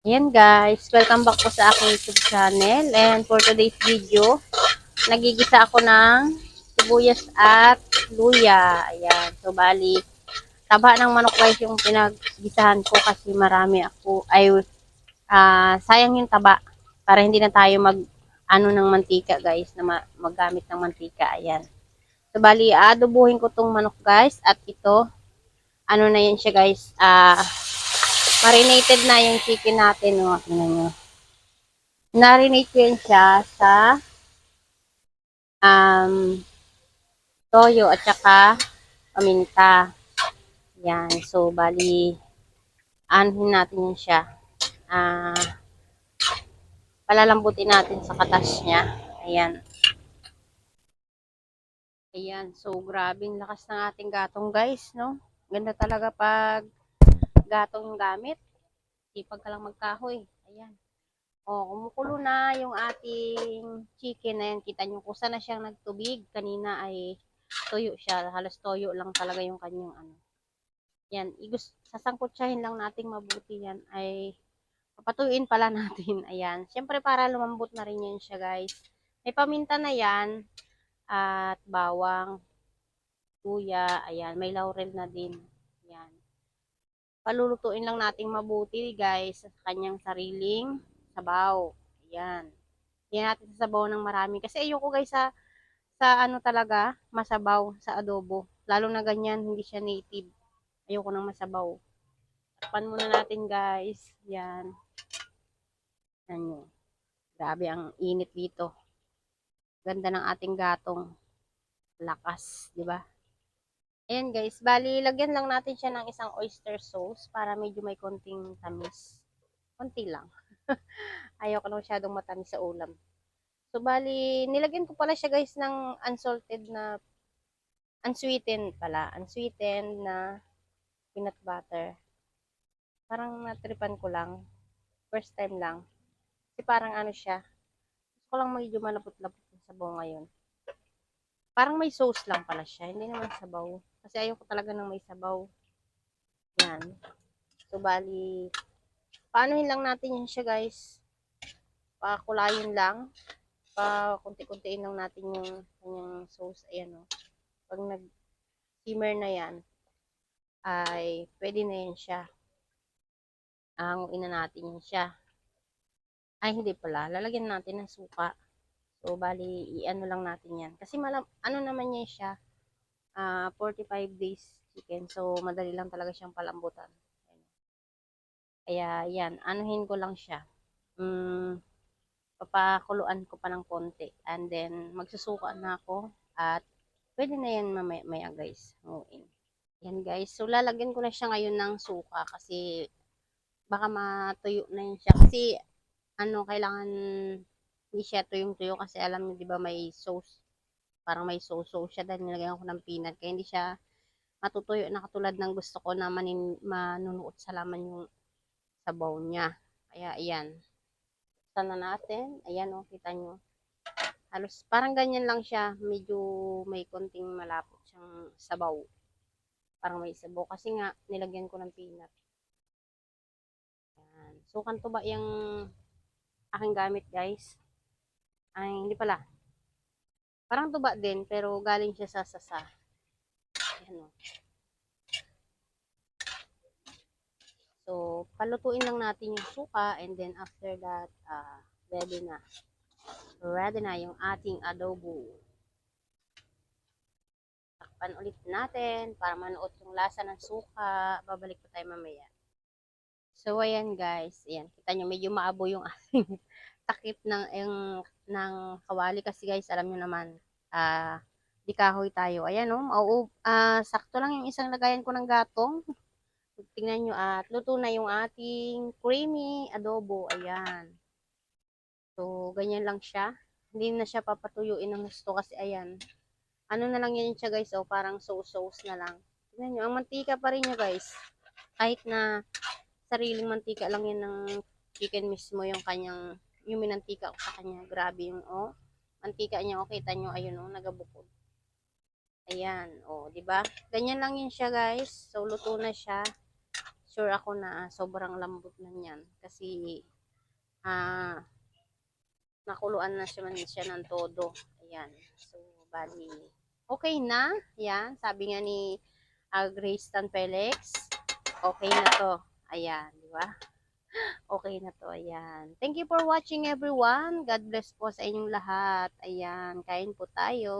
Ayan guys, welcome back po sa aking YouTube channel. And for today's video, nagigisa ako ng sibuyas at luya. Ayan, so bali, taba ng manok guys yung pinaggisahan ko kasi marami ako. Sayang yung taba para hindi na tayo ano ng mantika guys, na maggamit ng mantika. Ayan. So bali, adobuhin ko tong manok guys at ito, ano na yan siya guys, marinated na yung chicken natin. No? Tingnan nyo. Narinate ko yun siya sa um, toyo at saka paminta. Yan. So, bali, anuhin natin yun siya. Ah, Palalambutin natin sa katas niya. Ayan. Ayan. So, grabing lakas ng ating gatong guys, no? Ganda talaga pag gatong yung gamit. Sipag ka lang magkahoy. Ayan. O, kumukulo na yung ating chicken na yan. Kita nyo kung saan na siyang nagtubig. Kanina ay toyo siya. Halos toyo lang talaga yung kanyang ano. Yan. Sasangkutsahin lang nating mabuti yan ay papatuyuin pala natin. Ayan. Siyempre para lumambot na rin yan siya guys. May paminta na yan at bawang, luya. Ayan. May laurel na din. Yan. Palulutuin lang nating mabuti guys sa kanyang sariling sabaw. Ayan. Hindi natin sasabaw ng marami. Kasi ayoko guys sa ano talaga, masabaw sa adobo. Lalo na ganyan, hindi siya native. Ayoko nang masabaw. Takpan muna natin guys. Yan. Ano. Grabe ang init dito. Ganda ng ating gatong. Lakas, di ba? Ayan guys, bali lagyan lang natin siya ng isang oyster sauce para medyo may konting tamis. Konti lang. Ayoko na masyadong matamis sa ulam. So bali, nilagyan ko pala siya guys ng unsalted na unsweetened na peanut butter. Parang natripan ko lang. First time lang. Kasi parang ano siya. Gusto ko lang medyo malapot-lapot yung sabaw ngayon. Parang may sauce lang pala siya. Hindi naman sabaw. Kasi ayoko talaga ng may sabaw. Yan. So, bali, paanohin lang natin yan siya guys. Pakulayin lang. Kunti-kuntiin lang natin yung kanyang sauce. Ayan o. Pag nag-simmer na yan, ay pwede na yan siya. Hanguin na natin yan siya. Ay, hindi pala. Lalagyan natin ng suka. So, bali, i-ano lang natin yan. Kasi ano naman niya siya, 45 days chicken. So, madali lang talaga siyang palambutan. Kaya, yan. Anuhin ko lang siya. Papakuluan ko pa ng konti. And then, magsusuka na ako. At, pwede na yan mamaya guys. Nguin. Yan guys. So, lalagyan ko na siya ngayon ng suka. Kasi, baka matuyo na yun siya. Kasi, kailangan hindi siya tuyong-tuyo. Kasi, alam niyo, di ba, may sauce. Parang may sauce siya dahil nilagyan ko ng peanut. Kaya, hindi siya matutuyo na katulad ng gusto ko na manunuot sa laman yung sabaw niya. Kaya, ayan. Sana natin. Ayan, o, kita nyo. Halos, parang ganyan lang siya. Medyo may konting malapot siyang sabaw. Parang may sabaw. Kasi nga, nilagyan ko ng peanut. Ayan. So, kanto ba yung aking gamit, guys? Ay, hindi pala. Parang tuba din, pero galing siya sa sasa. Ayan, o. So, palutuin lang natin yung suka and then after that, ready na. Ready na yung ating adobo. Takpan ulit natin para manuot yung lasa ng suka. Babalik pa tayo mamaya. So, ayan guys. Ayan, kita nyo medyo maabo yung ating takip ng kawali kasi guys, alam nyo naman, di kahoy tayo. Ayan sakto lang yung isang lagayan ko ng gatong. Tingnan nyo at luto na yung ating creamy adobo. Ayan. So, ganyan lang siya. Hindi na siya papatuyuin ng gusto kasi ayan. Ano na lang yan siya guys, parang sauce na lang. Tingnan nyo, ang mantika pa rin nyo guys. Kahit na sariling mantika lang yan ng chicken mismo yung minantika ko sa kanya. Grabe yung mantika niya. Kita nyo, ayun nagabukod. Ayan, di ba? Ganyan lang yun siya guys. So, luto na siya. sure ako na sobrang lambot na niyan. Kasi, nakuluan na siya ng todo. Ayan. So, bali, okay na. Ayan. Sabi nga ni Grace Tan Felix, okay na to. Ayan, di ba? Okay na to. Ayan. Thank you for watching everyone. God bless po sa inyong lahat. Ayan. Kain po tayo.